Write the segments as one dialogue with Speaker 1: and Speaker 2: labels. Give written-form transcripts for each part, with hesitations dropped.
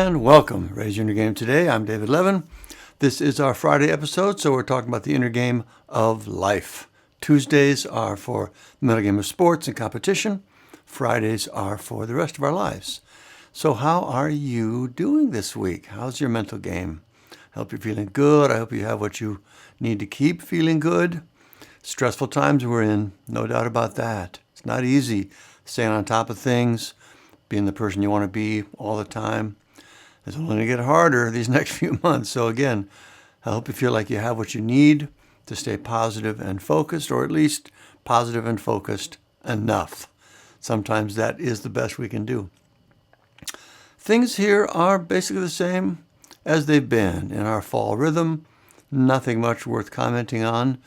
Speaker 1: And welcome. Raise your inner game today. I'm David Levin. This is our Friday episode, so we're talking about the inner game of life. Tuesdays are for the mental game of sports and competition. Fridays are for the rest of our lives. So how are you doing this week? How's your mental game? I hope you're feeling good. I hope you have what you need to keep feeling good. Stressful times we're in, no doubt about that. It's not easy staying on top of things, being the person you want to be all the time. It's only going to get harder these next few months. So again, I hope you feel like you have what you need to stay positive and focused, or at least positive and focused enough. Sometimes that is the best we can do. Things here are basically the same as they've been in our fall rhythm. Nothing much worth commenting on.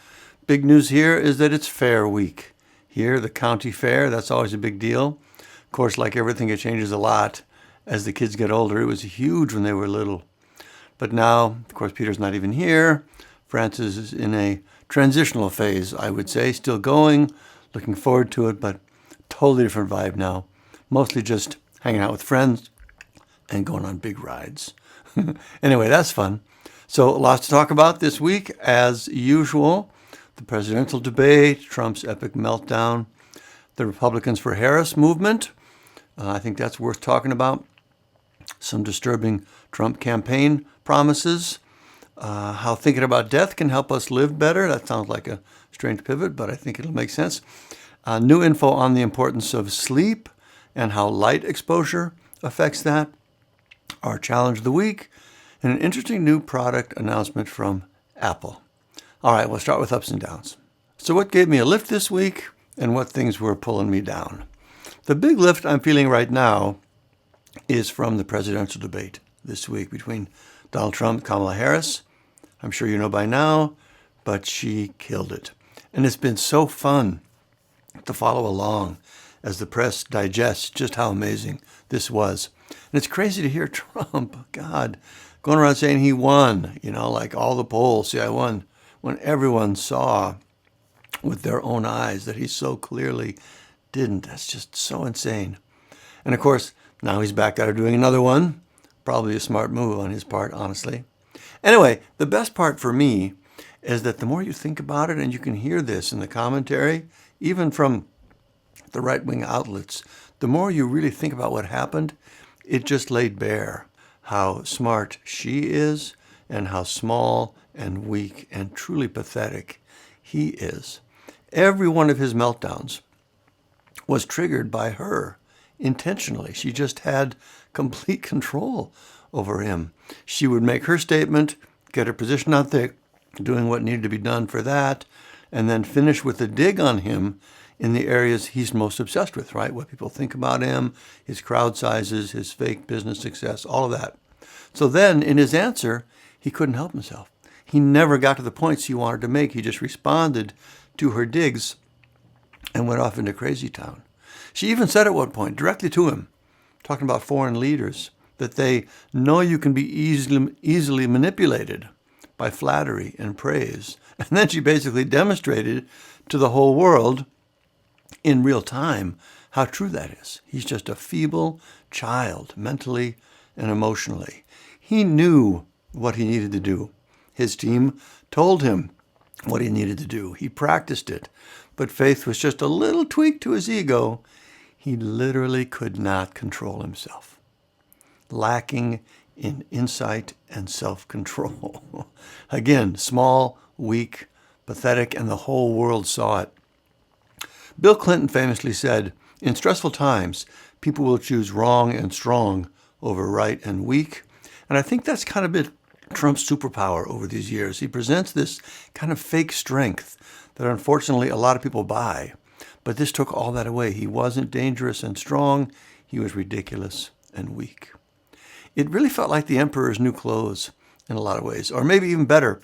Speaker 1: Big news here is that it's fair week. Here, the county fair, that's always a big deal. Of course, like everything, it changes a lot as the kids get older. It was huge when they were little. But now, of course, Peter's not even here. Francis is in a transitional phase, I would say. Still going, looking forward to it, but totally different vibe now. Mostly just hanging out with friends and going on big rides. Anyway, that's fun. So lots to talk about this week, as usual. The presidential debate, Trump's epic meltdown, the Republicans for Harris movement. I think that's worth talking about. Some disturbing Trump campaign promises. How thinking about death can help us live better. That sounds like a strange pivot, but I think it'll make sense. New info on the importance of sleep and how light exposure affects that. Our challenge of the week, and an interesting new product announcement from Apple. All right, we'll start with ups and downs. So what gave me a lift this week and what things were pulling me down? The big lift I'm feeling right now is from the presidential debate this week between Donald Trump and Kamala Harris. I'm sure you know by now, but she killed it. And it's been so fun to follow along as the press digests just how amazing this was. And it's crazy to hear Trump, God, going around saying he won, like all the polls, see, I won, when everyone saw with their own eyes that he so clearly didn't. That's just so insane. And of course, now he's back out of doing another one. Probably a smart move on his part, honestly. Anyway, the best part for me is that the more you think about it, and you can hear this in the commentary, even from the right-wing outlets, the more you really think about what happened, it just laid bare how smart she is and how small and weak and truly pathetic he is. Every one of his meltdowns was triggered by her intentionally. She just had complete control over him. She would make her statement, get her position out there, doing what needed to be done for that, and then finish with a dig on him in the areas he's most obsessed with, right? What people think about him, his crowd sizes, his fake business success, all of that. So then in his answer, he couldn't help himself. He never got to the points he wanted to make. He just responded to her digs and went off into crazy town. She even said at one point, directly to him, talking about foreign leaders, that they know you can be easily manipulated by flattery and praise. And then she basically demonstrated to the whole world in real time how true that is. He's just a feeble child, mentally and emotionally. He knew what he needed to do. His team told him what he needed to do. He practiced it. But faith was just a little tweak to his ego. He literally could not control himself. Lacking in insight and self-control. Again, small, weak, pathetic, and the whole world saw it. Bill Clinton famously said, in stressful times, people will choose wrong and strong over right and weak. And I think that's kind of been Trump's superpower over these years. He presents this kind of fake strength that unfortunately a lot of people buy. But this took all that away. He wasn't dangerous and strong. He was ridiculous and weak. It really felt like the Emperor's new clothes in a lot of ways. Or maybe even better,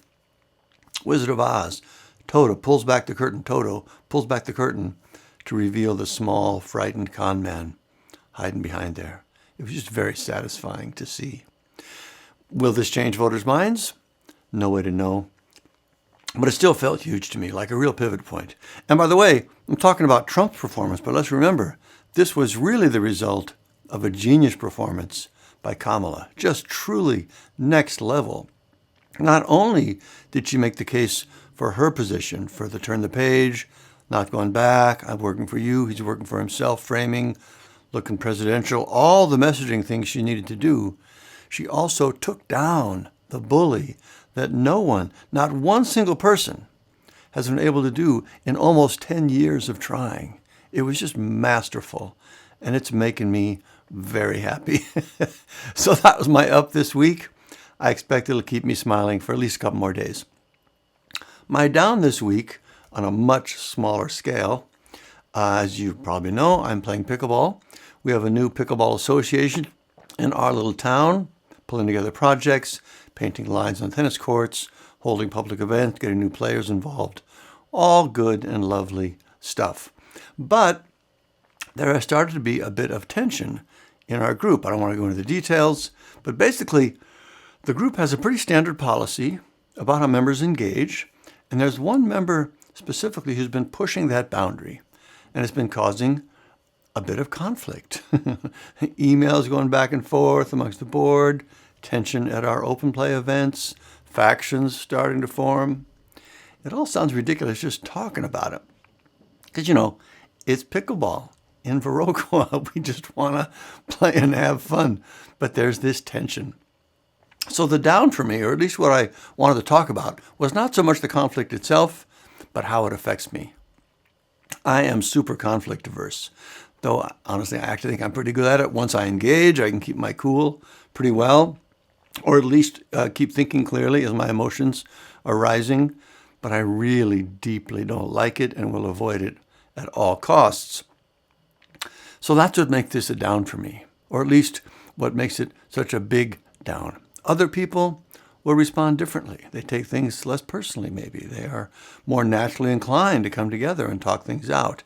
Speaker 1: Wizard of Oz. Toto pulls back the curtain to reveal the small, frightened con man hiding behind there. It was just very satisfying to see. Will this change voters' minds? No way to know. But it still felt huge to me, like a real pivot point. And by the way, I'm talking about Trump's performance, but let's remember, this was really the result of a genius performance by Kamala. Just truly next level. Not only did she make the case for her position, for the turn the page, not going back, I'm working for you, he's working for himself, framing, looking presidential, all the messaging things she needed to do, she also took down the bully that no one, not one single person, has been able to do in almost 10 years of trying. It was just masterful, and it's making me very happy. So that was my up this week. I expect it'll keep me smiling for at least a couple more days. My down this week, on a much smaller scale, as you probably know, I'm playing pickleball. We have a new pickleball association in our little town, pulling together projects, painting lines on tennis courts, holding public events, getting new players involved. All good and lovely stuff. But there has started to be a bit of tension in our group. I don't want to go into the details, but basically, the group has a pretty standard policy about how members engage, and there's one member specifically who's been pushing that boundary, and it's been causing a bit of conflict. Emails going back and forth amongst the board, tension at our open play events, factions starting to form. It all sounds ridiculous just talking about it. Because, it's pickleball in Viroqua. We just want to play and have fun. But there's this tension. So the down for me, or at least what I wanted to talk about, was not so much the conflict itself, but how it affects me. I am super conflict averse, though honestly I actually think I'm pretty good at it. Once I engage, I can keep my cool pretty well, or at least keep thinking clearly as my emotions are rising, but I really deeply don't like it and will avoid it at all costs. So that's what makes this a down for me, or at least what makes it such a big down. Other people will respond differently. They take things less personally, maybe. They are more naturally inclined to come together and talk things out.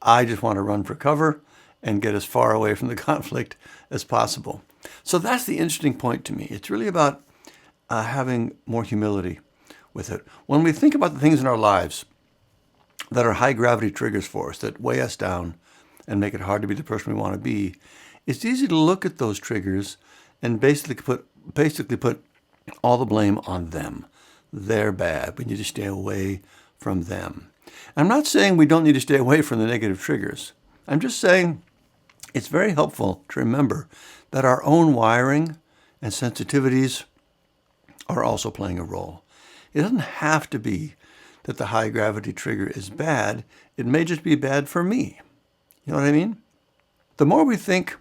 Speaker 1: I just want to run for cover and get as far away from the conflict as possible. So that's the interesting point to me. It's really about having more humility with it. When we think about the things in our lives that are high gravity triggers for us, that weigh us down and make it hard to be the person we want to be, it's easy to look at those triggers and basically put all the blame on them. They're bad. We need to stay away from them. I'm not saying we don't need to stay away from the negative triggers. I'm just saying it's very helpful to remember that our own wiring and sensitivities are also playing a role. It doesn't have to be that the high gravity trigger is bad. It may just be bad for me. You know what I mean? The more we think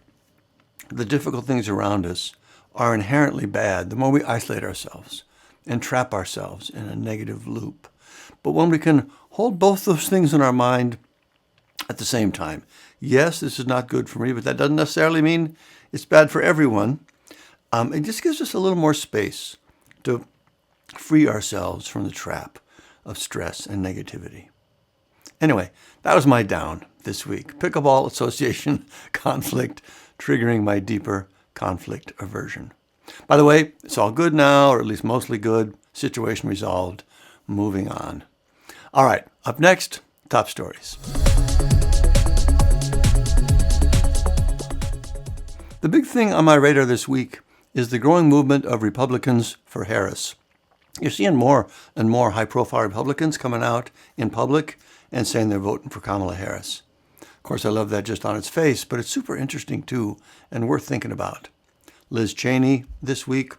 Speaker 1: the difficult things around us are inherently bad, the more we isolate ourselves and trap ourselves in a negative loop. But when we can hold both those things in our mind at the same time, yes, this is not good for me, but that doesn't necessarily mean it's bad for everyone. It just gives us a little more space to free ourselves from the trap of stress and negativity. Anyway, that was my down this week. Pickleball Association conflict triggering my deeper conflict aversion. By the way, it's all good now, or at least mostly good. Situation resolved. Moving on. All right, up next, top stories. The big thing on my radar this week is the growing movement of Republicans for Harris. You're seeing more and more high-profile Republicans coming out in public and saying they're voting for Kamala Harris. Of course, I love that just on its face, but it's super interesting too and worth thinking about. Liz Cheney this week.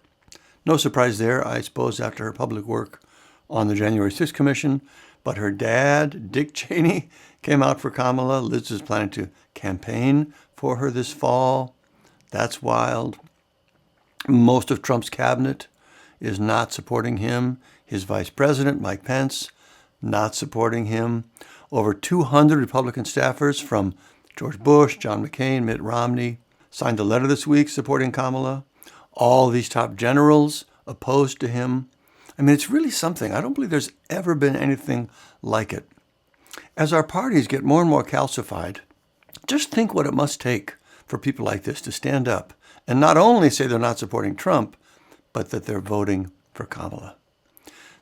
Speaker 1: No surprise there, I suppose, after her public work on the January 6th Commission. But her dad, Dick Cheney, came out for Kamala. Liz is planning to campaign for her this fall. That's wild. Most of Trump's cabinet is not supporting him. His vice president, Mike Pence, not supporting him. Over 200 Republican staffers from George Bush, John McCain, Mitt Romney signed a letter this week supporting Kamala. All these top generals opposed to him. I mean, it's really something. I don't believe there's ever been anything like it. As our parties get more and more calcified, just think what it must take for people like this to stand up and not only say they're not supporting Trump, but that they're voting for Kamala.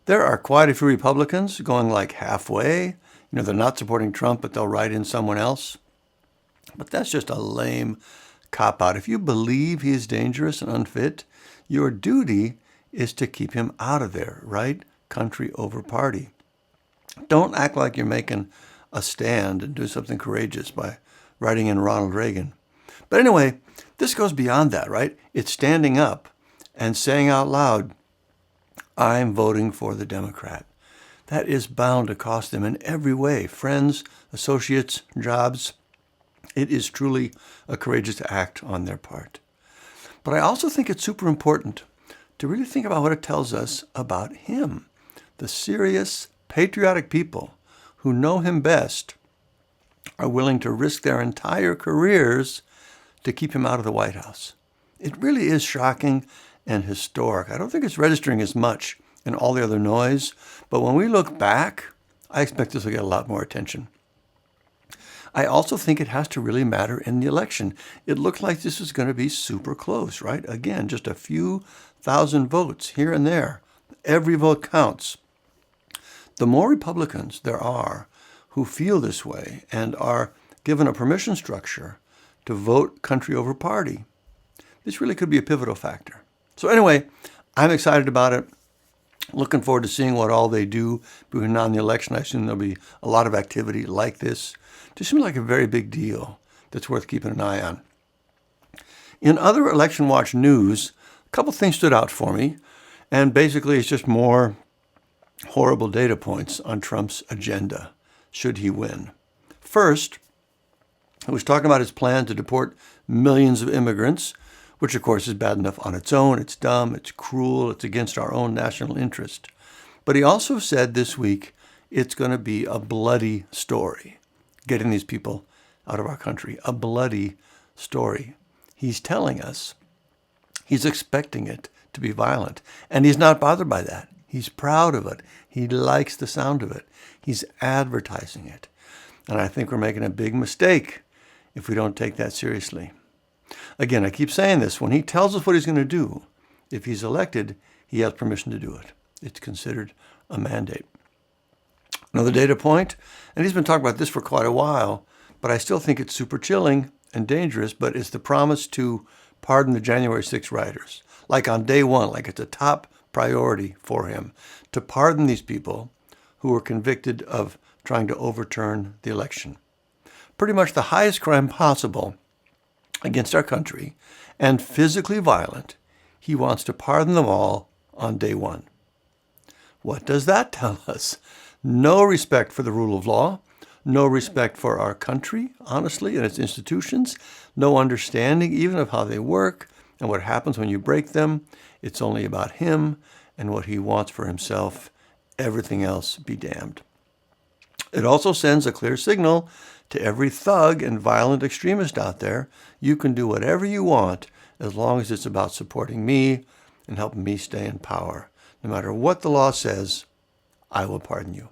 Speaker 1: There are quite a few Republicans going like halfway. They're not supporting Trump, but they'll write in someone else. But that's just a lame cop-out. If you believe he is dangerous and unfit, your duty is to keep him out of there, right? Country over party. Don't act like you're making a stand and do something courageous by writing in Ronald Reagan. But anyway, this goes beyond that, right? It's standing up and saying out loud, I'm voting for the Democrat. That is bound to cost them in every way. Friends, associates, jobs. It is truly a courageous act on their part. But I also think it's super important to really think about what it tells us about him. The serious, patriotic people who know him best are willing to risk their entire careers to keep him out of the White House. It really is shocking and historic. I don't think it's registering as much in all the other noise, but when we look back, I expect this will get a lot more attention. I also think it has to really matter in the election. It looked like this was going to be super close, right? Again, just a few thousand votes here and there. Every vote counts. The more Republicans there are who feel this way and are given a permission structure to vote country over party, this really could be a pivotal factor. So anyway, I'm excited about it. Looking forward to seeing what all they do between now and the election. I assume there'll be a lot of activity like this. Just seems like a very big deal that's worth keeping an eye on. In other election watch news, a couple things stood out for me, and basically it's just more horrible data points on Trump's agenda, should he win. First, he was talking about his plan to deport millions of immigrants, which of course is bad enough on its own. It's dumb, it's cruel, it's against our own national interest. But he also said this week it's going to be a bloody story, getting these people out of our country. A bloody story. He's telling us he's expecting it to be violent, and he's not bothered by that. He's proud of it. He likes the sound of it. He's advertising it. And I think we're making a big mistake if we don't take that seriously. Again, I keep saying this. When he tells us what he's going to do, if he's elected, he has permission to do it. It's considered a mandate. Another data point, and he's been talking about this for quite a while, but I still think it's super chilling and dangerous, but it's the promise to pardon the January 6th rioters. Like on day one, like it's a top priority for him to pardon these people who were convicted of trying to overturn the election. Pretty much the highest crime possible against our country, and physically violent, he wants to pardon them all on day one. What does that tell us? No respect for the rule of law, no respect for our country, honestly, and its institutions, no understanding even of how they work and what happens when you break them. It's only about him and what he wants for himself. Everything else be damned. It also sends a clear signal to every thug and violent extremist out there. You can do whatever you want as long as it's about supporting me and helping me stay in power. No matter what the law says, I will pardon you.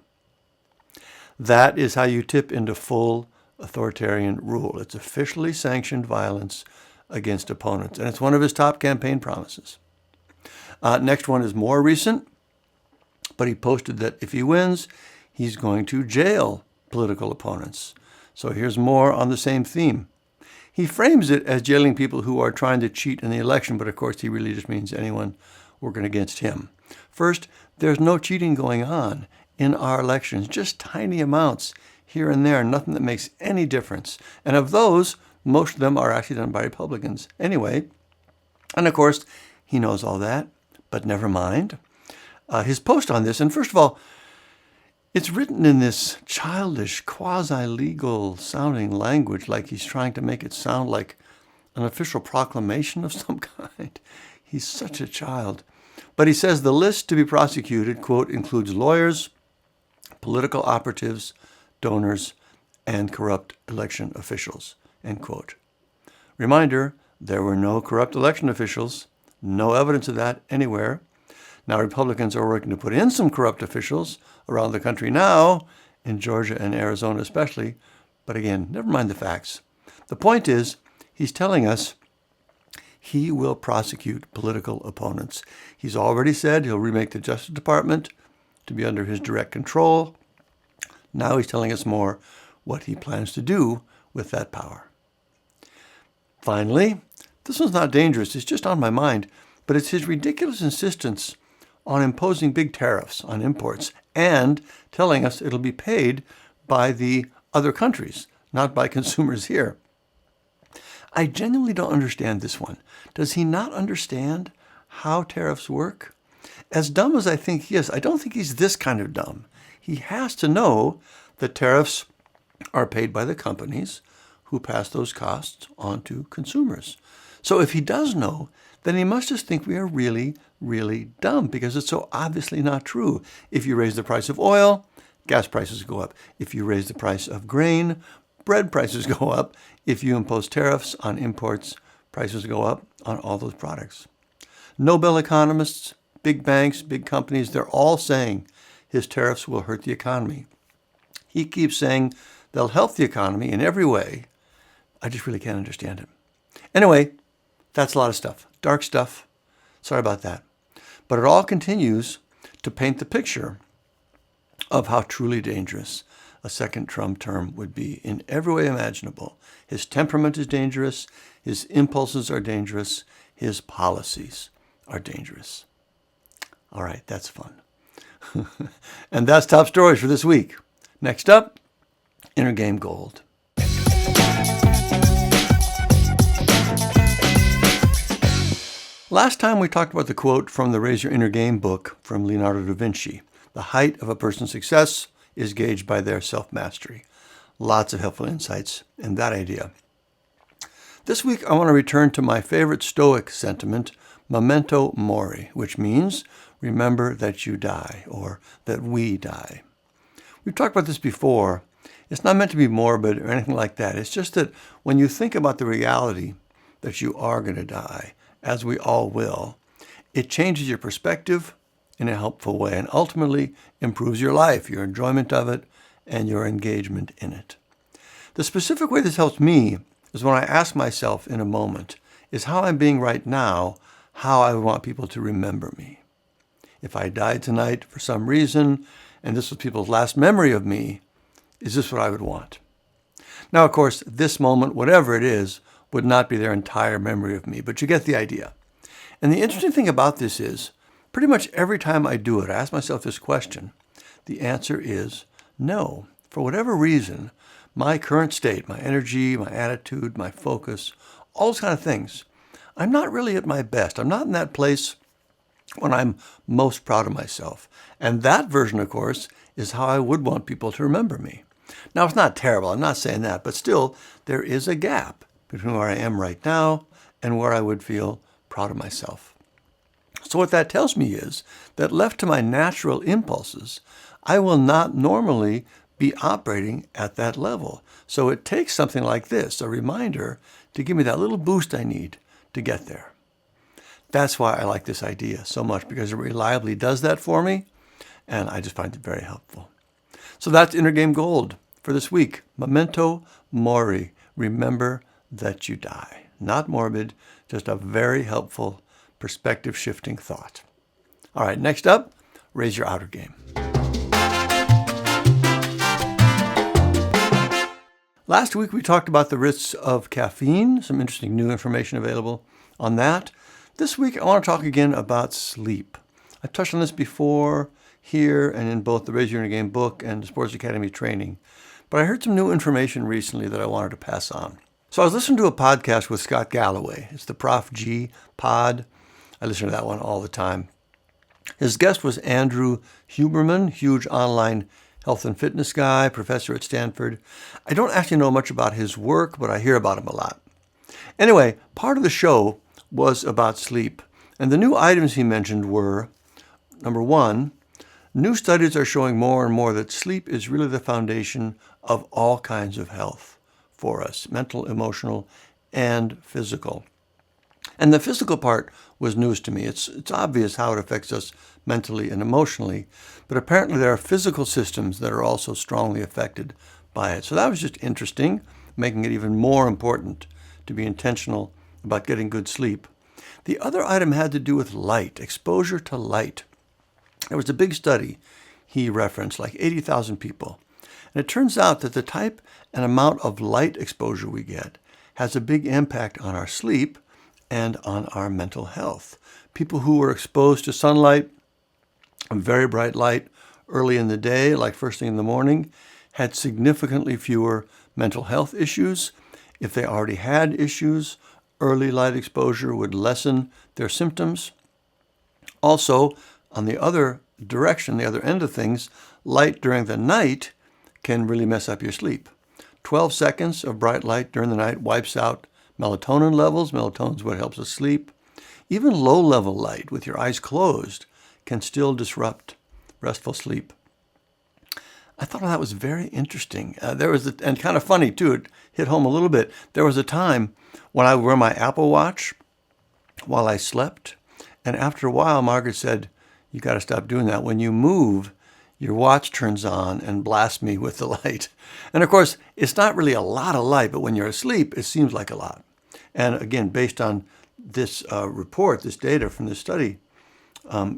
Speaker 1: That is how you tip into full authoritarian rule. It's officially sanctioned violence against opponents, and it's one of his top campaign promises. Next one is more recent, but he posted that if he wins, he's going to jail political opponents. So here's more on the same theme. He frames it as jailing people who are trying to cheat in the election, but of course he really just means anyone working against him. First, there's no cheating going on in our elections, just tiny amounts here and there, nothing that makes any difference. And of those, most of them are actually done by Republicans anyway. And of course, he knows all that, but never mind. His post on this, and first of all, it's written in this childish, quasi-legal sounding language, like he's trying to make it sound like an official proclamation of some kind. He's such a child. But he says the list to be prosecuted, quote, includes lawyers, political operatives, donors, and corrupt election officials, end quote. Reminder, there were no corrupt election officials, no evidence of that anywhere. Now Republicans are working to put in some corrupt officials around the country now, in Georgia and Arizona especially, but again, never mind the facts. The point is, he's telling us he will prosecute political opponents. He's already said he'll remake the Justice Department to be under his direct control. Now he's telling us more what he plans to do with that power. Finally, this one's not dangerous, it's just on my mind, but it's his ridiculous insistence on imposing big tariffs on imports and telling us it'll be paid by the other countries, not by consumers here. I genuinely don't understand this one. Does he not understand how tariffs work? As dumb as I think he is, I don't think he's this kind of dumb. He has to know that tariffs are paid by the companies who pass those costs on to consumers. So if he does know, then he must just think we are really, really dumb because it's so obviously not true. If you raise the price of oil, gas prices go up. If you raise the price of grain, bread prices go up. If you impose tariffs on imports, prices go up on all those products. Nobel economists, big banks, big companies, they're all saying his tariffs will hurt the economy. He keeps saying they'll help the economy in every way. I just really can't understand him. Anyway, that's a lot of stuff. Dark stuff. Sorry about that. But it all continues to paint the picture of how truly dangerous a second Trump term would be in every way imaginable. His temperament is dangerous. His impulses are dangerous. His policies are dangerous. All right, that's fun. And that's top stories for this week. Next up, Inner Game Gold. Last time we talked about the quote from the Raise Your Inner Game book from Leonardo da Vinci. The height of a person's success is gauged by their self-mastery. Lots of helpful insights in that idea. This week I want to return to my favorite Stoic sentiment, Memento Mori, which means remember that you die, or that we die. We've talked about this before. It's not meant to be morbid or anything like that. It's just that when you think about the reality that you are going to die, as we all will, it changes your perspective in a helpful way and ultimately improves your life, your enjoyment of it, and your engagement in it. The specific way this helps me is when I ask myself in a moment, is how I'm being right now, how I would want people to remember me. If I died tonight for some reason, and this was people's last memory of me, is this what I would want? Now, of course, this moment, whatever it is, would not be their entire memory of me, but you get the idea. And the interesting thing about this is, pretty much every time I do it, I ask myself this question. The answer is no. For whatever reason, my current state, my energy, my attitude, my focus, all those kind of things, I'm not really at my best. I'm not in that place when I'm most proud of myself. And that version, of course, is how I would want people to remember me. Now, it's not terrible. I'm not saying that. But still, there is a gap between where I am right now and where I would feel proud of myself. So what that tells me is that left to my natural impulses, I will not normally be operating at that level. So it takes something like this, a reminder, to give me that little boost I need to get there. That's why I like this idea so much, because it reliably does that for me, and I just find it very helpful. So that's Inner Game Gold for this week. Memento Mori. Remember that you die. Not morbid, just a very helpful perspective-shifting thought. All right, next up, raise your outer game. Last week we talked about the risks of caffeine, some interesting new information available on that. This week I want to talk again about sleep. I've touched on this before here and in both the Raise Your Inner Game book and the Sports Academy training, but I heard some new information recently that I wanted to pass on. So I was listening to a podcast with Scott Galloway. It's the Prof G pod. I listen to that one all the time. His guest was Andrew Huberman, huge online health and fitness guy, professor at Stanford. I don't actually know much about his work, but I hear about him a lot. Anyway, part of the show was about sleep, and the new items he mentioned were, number one, new studies are showing more and more that sleep is really the foundation of all kinds of health for us, mental, emotional, and physical. And the physical part was news to me. It's obvious how it affects us mentally and emotionally, but apparently there are physical systems that are also strongly affected by it. So that was just interesting, making it even more important to be intentional about getting good sleep. The other item had to do with light, exposure to light. There was a big study he referenced, like 80,000 people. And it turns out that the type and amount of light exposure we get has a big impact on our sleep and on our mental health. People who were exposed to sunlight, very bright light, early in the day, like first thing in the morning, had significantly fewer mental health issues. If they already had issues, early light exposure would lessen their symptoms. Also, on the other direction, the other end of things, light during the night can really mess up your sleep. 12 seconds of bright light during the night wipes out melatonin levels. Melatonin is what helps us sleep. Even low-level light with your eyes closed can still disrupt restful sleep. I thought that was very interesting. And kind of funny too, it hit home a little bit. There was a time when I would wear my Apple Watch while I slept. And after a while, Margaret said, "You got to stop doing that. When you move, your watch turns on and blasts me with the light." And of course, it's not really a lot of light, but when you're asleep, it seems like a lot. And again, based on this report, this data from this study,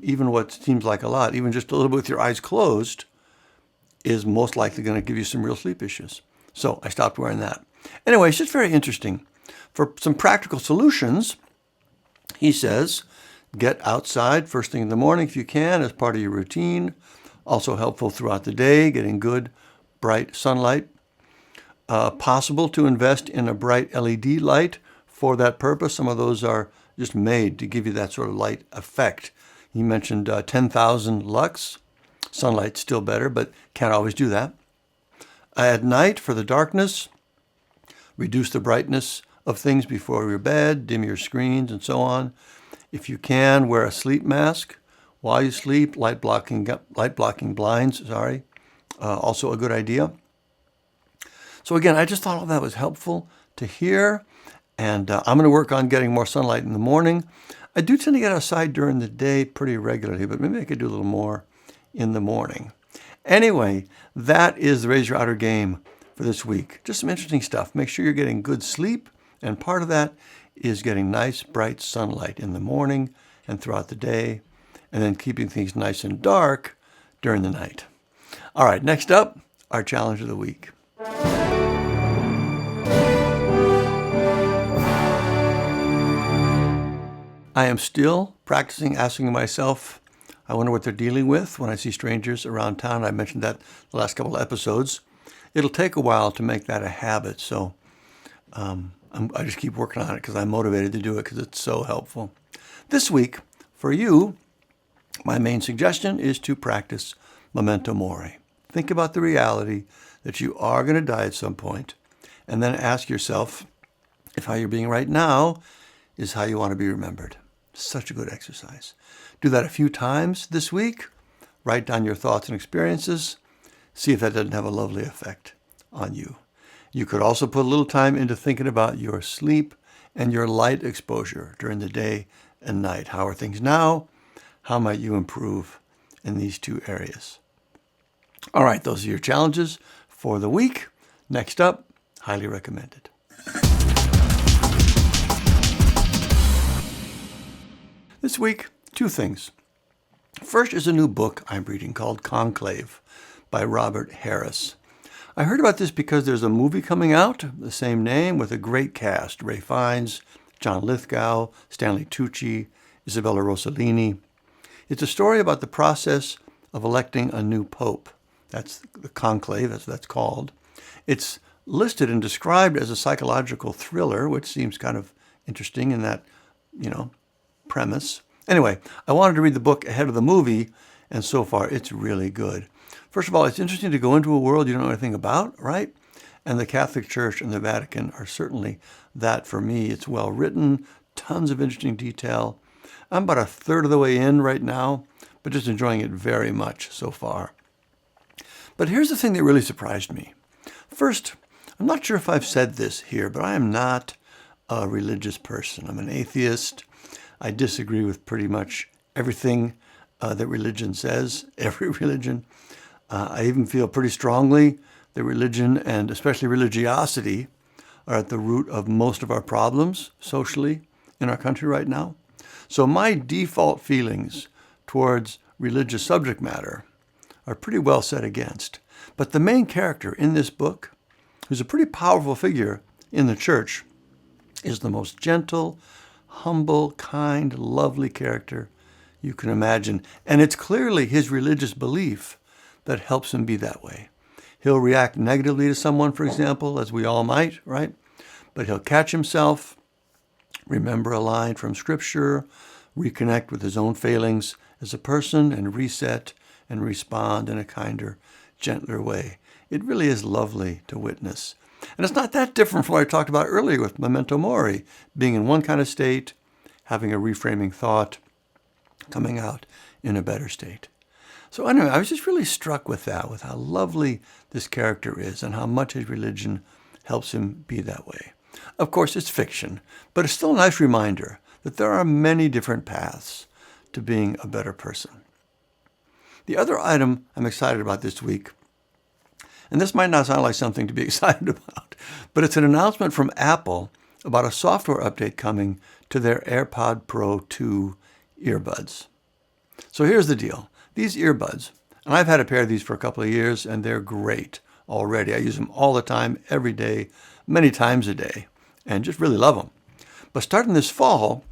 Speaker 1: even what seems like a lot, even just a little bit with your eyes closed, is most likely going to give you some real sleep issues. So I stopped wearing that. Anyway, it's just very interesting. For some practical solutions, he says, get outside first thing in the morning if you can as part of your routine. Also helpful throughout the day, getting good, bright sunlight. Possible to invest in a bright LED light for that purpose. Some of those are just made to give you that sort of light effect. He mentioned 10,000 lux. Sunlight's still better, but can't always do that. At night, for the darkness, reduce the brightness of things before your bed, dim your screens, and so on. If you can, wear a sleep mask while you sleep. Light blocking blinds, also a good idea. So again, I just thought all that was helpful to hear, and I'm going to work on getting more sunlight in the morning. I do tend to get outside during the day pretty regularly, but maybe I could do a little more in the morning. Anyway, that is the Raise Your Outer Game for this week. Just some interesting stuff. Make sure you're getting good sleep, and part of that is getting nice, bright sunlight in the morning and throughout the day, and then keeping things nice and dark during the night. All right, next up, our challenge of the week. I am still practicing asking myself, I wonder what they're dealing with when I see strangers around town. I mentioned that the last couple of episodes. It'll take a while to make that a habit, so I just keep working on it because I'm motivated to do it because it's so helpful. This week, for you, my main suggestion is to practice Memento Mori. Think about the reality that you are going to die at some point, and then ask yourself if how you're being right now is how you want to be remembered. Such a good exercise. Do that a few times this week. Write down your thoughts and experiences. See if that doesn't have a lovely effect on you. You could also put a little time into thinking about your sleep and your light exposure during the day and night. How are things now? How might you improve in these two areas? All right, those are your challenges for the week. Next up, highly recommended. This week, two things. First is a new book I'm reading called Conclave by Robert Harris. I heard about this because there's a movie coming out, the same name, with a great cast. Ray Fiennes, John Lithgow, Stanley Tucci, Isabella Rossellini. It's a story about the process of electing a new pope. That's the conclave, that's what that's called. It's listed and described as a psychological thriller, which seems kind of interesting in that, premise. Anyway, I wanted to read the book ahead of the movie, and so far it's really good. First of all, it's interesting to go into a world you don't know anything about, right? And the Catholic Church and the Vatican are certainly that for me. It's well written, tons of interesting detail. I'm about a third of the way in right now, but just enjoying it very much so far. But here's the thing that really surprised me. First, I'm not sure if I've said this here, but I am not a religious person. I'm an atheist. I disagree with pretty much everything that religion says, every religion. I even feel pretty strongly that religion and especially religiosity are at the root of most of our problems socially in our country right now. So my default feelings towards religious subject matter are pretty well set against. But the main character in this book, who's a pretty powerful figure in the church, is the most gentle, humble, kind, lovely character you can imagine. And it's clearly his religious belief that helps him be that way. He'll react negatively to someone, for example, as we all might, right? But he'll catch himself, remember a line from Scripture, reconnect with his own failings as a person, and reset and respond in a kinder, gentler way. It really is lovely to witness. And it's not that different from what I talked about earlier with Memento Mori, being in one kind of state, having a reframing thought, coming out in a better state. So anyway, I was just really struck with that, with how lovely this character is and how much his religion helps him be that way. Of course, it's fiction, but it's still a nice reminder that there are many different paths to being a better person. The other item I'm excited about this week, and this might not sound like something to be excited about, but it's an announcement from Apple about a software update coming to their AirPods Pro 2 earbuds. So here's the deal. These earbuds, and I've had a pair of these for a couple of years, and they're great already. I use them all the time, every day, many times a day, and just really love them. But starting this fall,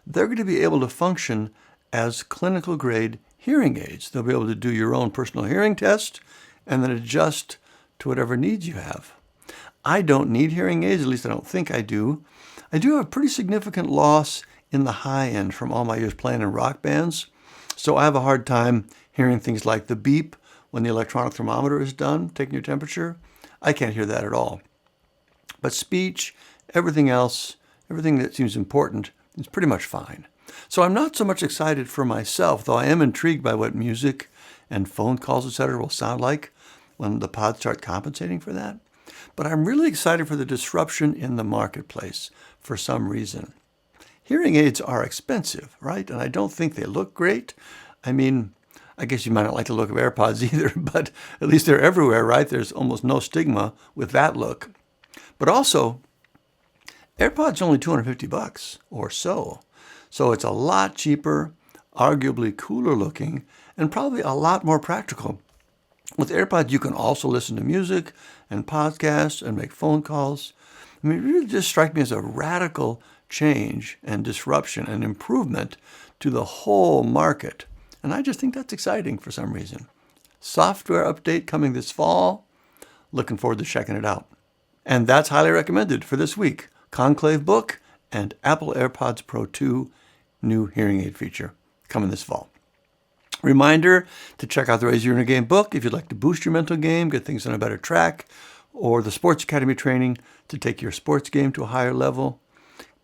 Speaker 1: they're going to be able to function as clinical grade hearing aids. They'll be able to do your own personal hearing test and then adjust to whatever needs you have. I don't need hearing aids, at least I don't think I do. I do have a pretty significant loss in the high end from all my years playing in rock bands. So I have a hard time hearing things like the beep when the electronic thermometer is done, taking your temperature. I can't hear that at all. But speech, everything else, everything that seems important is pretty much fine. So I'm not so much excited for myself, though I am intrigued by what music and phone calls, etc. will sound like when the pods start compensating for that. But I'm really excited for the disruption in the marketplace for some reason. Hearing aids are expensive, right? And I don't think they look great. I mean, I guess you might not like the look of AirPods either, but at least they're everywhere, right? There's almost no stigma with that look. But also, AirPods are only $250 or so. So it's a lot cheaper, arguably cooler looking, and probably a lot more practical. With AirPods, you can also listen to music and podcasts and make phone calls. I mean, it really just strikes me as a radical change and disruption and improvement to the whole market. And I just think that's exciting for some reason. Software update coming this fall. Looking forward to checking it out. And that's highly recommended for this week. Conclave book and Apple AirPods Pro 2 new hearing aid feature coming this fall. Reminder to check out the Raise Your Inner Game book if you'd like to boost your mental game, get things on a better track, or the Sports Academy training to take your sports game to a higher level.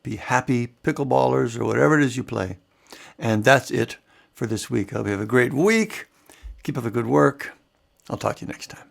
Speaker 1: Be happy pickleballers or whatever it is you play. And that's it for this week. I hope you have a great week. Keep up the good work. I'll talk to you next time.